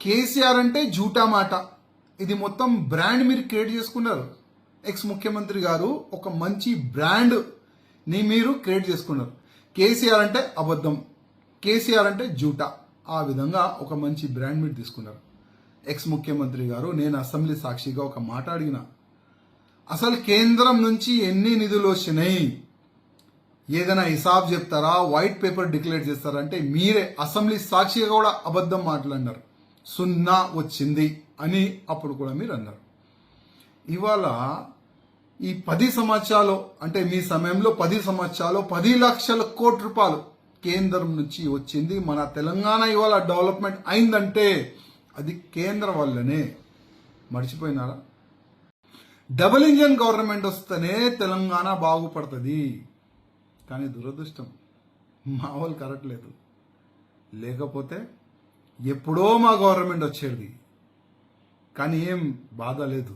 కేసీఆర్ అంటే జూటా మాట, ఇది మొత్తం బ్రాండ్ మీరు క్రియేట్ చేసుకున్నారు. ఎక్స్ ముఖ్యమంత్రి గారు ఒక మంచి బ్రాండ్ ని మీరు క్రియేట్ చేసుకున్నారు. కేసీఆర్ అంటే అబద్ధం, కేసీఆర్ అంటే జూటా, ఆ విధంగా ఒక మంచి బ్రాండ్ మీరు తీసుకున్నారు. ఎక్స్ ముఖ్యమంత్రి గారు, నేను అసెంబ్లీ సాక్షిగా ఒక మాట అడిగిన, అసలు కేంద్రం నుంచి ఎన్ని నిధులు వచ్చినాయి, ఏదైనా హిసాబ్ చెప్తారా, వైట్ పేపర్ డిక్లేర్ చేస్తారా అంటే మీరే అసెంబ్లీ సాక్షిగా కూడా అబద్ధం మాట్లాడినారు. 0 వచ్చింది అని అప్పుడు కూడా మీరు అన్నారు. ఇవాళ ఈ 10 సంవత్సరాలు అంటే మీ సమయంలో 10 సంవత్సరాలు 10 లక్షల కోట్ల రూపాయలు కేంద్రం నుంచి వచ్చింది. మన తెలంగాణ ఇవాళ డెవలప్మెంట్ అయిందంటే అది కేంద్రం వల్లనే. మర్చిపోయినారా? డబుల్ ఇంజన్ గవర్నమెంట్ వస్తేనే తెలంగాణ బాగుపడుతుంది. కానీ దురదృష్టం మా వాళ్ళు కరెక్ట్ లేదు. లేకపోతే ఎప్పుడో మా గవర్నమెంట్ వచ్చేది. కానీ ఏం బాధ లేదు.